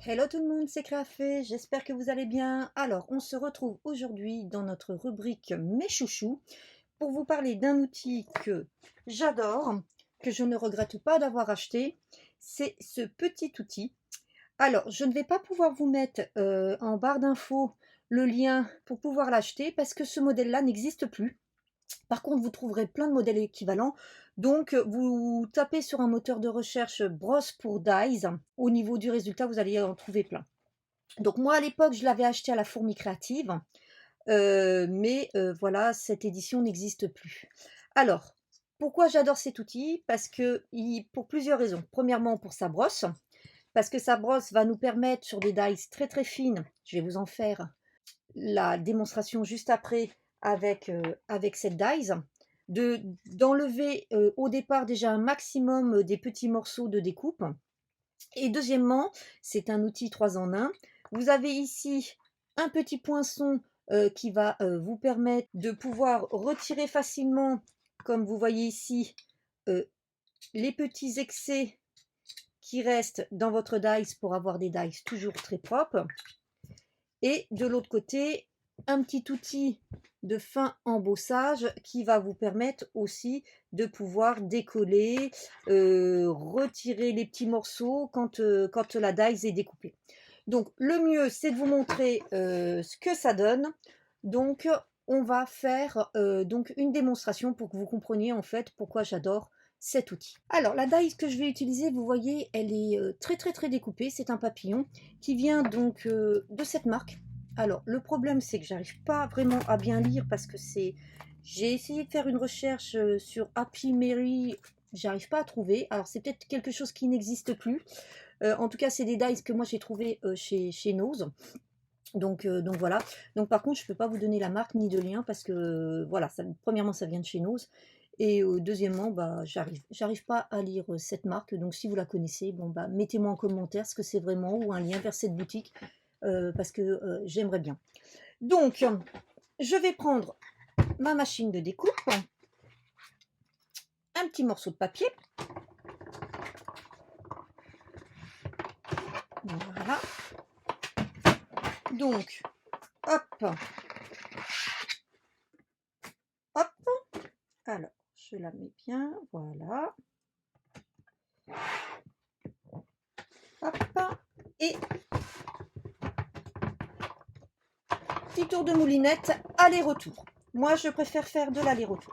Hello tout le monde, c'est Créafé, j'espère que vous allez bien. Alors, on se retrouve aujourd'hui dans notre rubrique Mes chouchous pour vous parler d'un outil que j'adore, que je ne regrette pas d'avoir acheté. C'est ce petit outil. Alors, je ne vais pas pouvoir vous mettre en barre d'infos le lien pour pouvoir l'acheter parce que ce modèle-là n'existe plus. Par contre, vous trouverez plein de modèles équivalents. Donc, vous tapez sur un moteur de recherche brosse pour dies. Au niveau du résultat, vous allez en trouver plein. Donc, moi, à l'époque, je l'avais acheté à la Fourmi Créative. Mais voilà, cette édition n'existe plus. Alors, pourquoi j'adore cet outil? Parce que, pour plusieurs raisons. Premièrement, pour sa brosse. Parce que sa brosse va nous permettre, sur des dies très très fines, je vais vous en faire la démonstration juste après avec cette dies, d'enlever au départ déjà un maximum des petits morceaux de découpe. Et deuxièmement, c'est un outil 3 en 1. Vous avez ici un petit poinçon qui va vous permettre de pouvoir retirer facilement, comme vous voyez ici, les petits excès qui restent dans votre dies pour avoir des dies toujours très propres. Et de l'autre côté, un petit outil de fin embossage qui va vous permettre aussi de pouvoir décoller, retirer les petits morceaux quand la dies est découpée. Donc le mieux, c'est de vous montrer ce que ça donne. Donc on va faire donc une démonstration pour que vous compreniez en fait pourquoi j'adore cet outil. Alors la dies que je vais utiliser, vous voyez, elle est très très très découpée. C'est un papillon qui vient donc de cette marque. Alors le problème, c'est que j'arrive pas vraiment à bien lire parce que c'est... J'ai essayé de faire une recherche sur Happy Mary, j'arrive pas à trouver. Alors c'est peut-être quelque chose qui n'existe plus. En tout cas, c'est des dies que moi j'ai trouvé chez Nose. Donc voilà. Donc par contre, je peux pas vous donner la marque ni de lien parce que voilà, ça, premièrement, ça vient de chez Nose. Et deuxièmement, bah, j'arrive pas à lire cette marque. Donc si vous la connaissez, bon, bah, mettez-moi en commentaire ce que c'est vraiment ou un lien vers cette boutique parce que j'aimerais bien. Donc, je vais prendre ma machine de découpe, un petit morceau de papier. Voilà. Donc, hop, hop. Alors, je la mets bien, voilà. Hop, et petit tour de moulinette, aller-retour. Moi, je préfère faire de l'aller-retour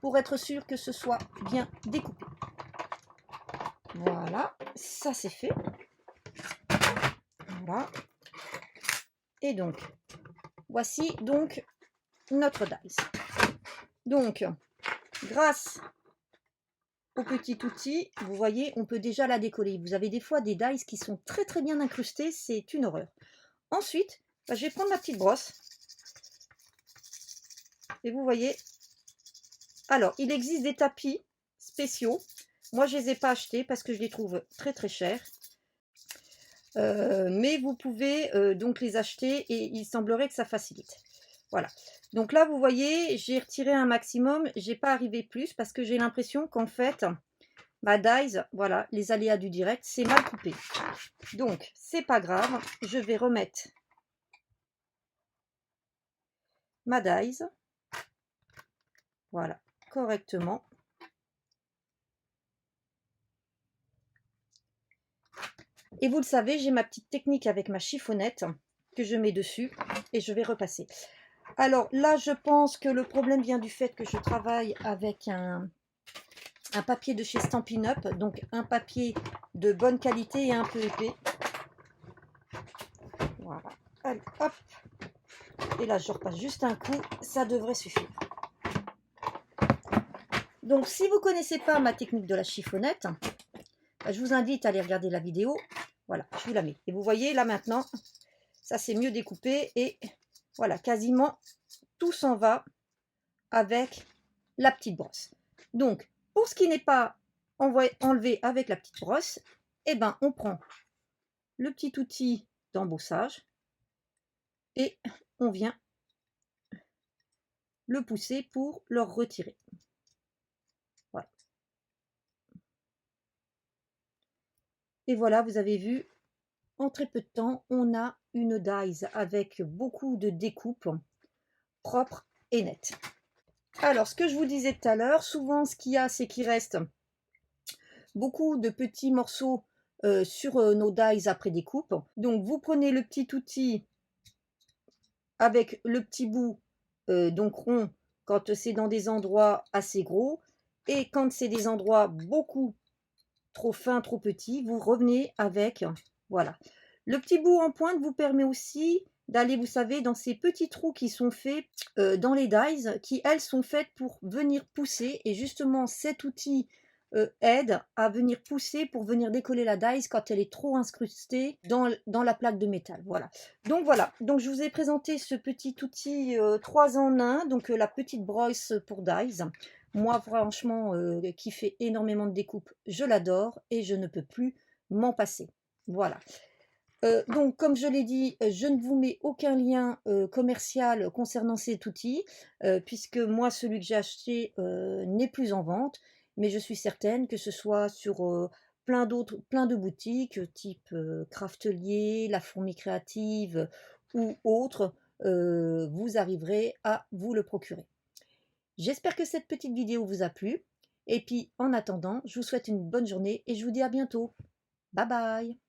pour être sûr que ce soit bien découpé. Voilà, ça c'est fait. Voilà. Et donc, voici donc notre dies. Donc, grâce au petit outil, vous voyez, on peut déjà la décoller. Vous avez des fois des dies qui sont très très bien incrustées, c'est une horreur. Ensuite, bah, je vais prendre ma petite brosse. Et vous voyez, alors, il existe des tapis spéciaux. Moi, je ne les ai pas achetés parce que je les trouve très très chers. Mais vous pouvez donc les acheter et il semblerait que ça facilite. Voilà. Donc là, vous voyez, j'ai retiré un maximum. J'ai pas arrivé plus parce que j'ai l'impression qu'en fait, ma dies, voilà, les aléas du direct, c'est mal coupé. Donc, c'est pas grave. Je vais remettre ma dies. Voilà, correctement. Et vous le savez, j'ai ma petite technique avec ma chiffonnette que je mets dessus et je vais repasser. Alors là, je pense que le problème vient du fait que je travaille avec un papier de chez Stampin' Up, donc un papier de bonne qualité et un peu épais. Voilà. Allez, hop. Et là, je repasse juste un coup, ça devrait suffire. Donc, si vous ne connaissez pas ma technique de la chiffonnette, je vous invite à aller regarder la vidéo. Voilà, je vous la mets. Et vous voyez, là maintenant, ça c'est mieux découpé. Et voilà, quasiment tout s'en va avec la petite brosse. Donc, pour ce qui n'est pas enlevé avec la petite brosse, eh ben, on prend le petit outil d'embossage et on vient le pousser pour le retirer. Voilà. Et voilà, vous avez vu, en très peu de temps, on a une dies avec beaucoup de découpes propres et nettes. Alors, ce que je vous disais tout à l'heure, souvent ce qu'il y a, c'est qu'il reste beaucoup de petits morceaux sur nos dies après découpe. Donc, vous prenez le petit outil avec le petit bout donc rond quand c'est dans des endroits assez gros, et quand c'est des endroits beaucoup trop fins, trop petits, vous revenez avec, voilà. Le petit bout en pointe vous permet aussi d'aller, vous savez, dans ces petits trous qui sont faits dans les dies, qui elles sont faites pour venir pousser, et justement cet outil aide à venir pousser pour venir décoller la dies quand elle est trop incrustée dans la plaque de métal. Voilà, donc je vous ai présenté ce petit outil 3 en 1, donc la petite brosse pour dies. Moi franchement qui fait énormément de découpes, je l'adore et je ne peux plus m'en passer. Voilà. Donc, comme je l'ai dit, je ne vous mets aucun lien commercial concernant cet outil, puisque moi, celui que j'ai acheté n'est plus en vente, mais je suis certaine que ce soit sur plein de boutiques, type Craftelier, La Fourmi Créative ou autres, vous arriverez à vous le procurer. J'espère que cette petite vidéo vous a plu, et puis en attendant, je vous souhaite une bonne journée et je vous dis à bientôt. Bye bye!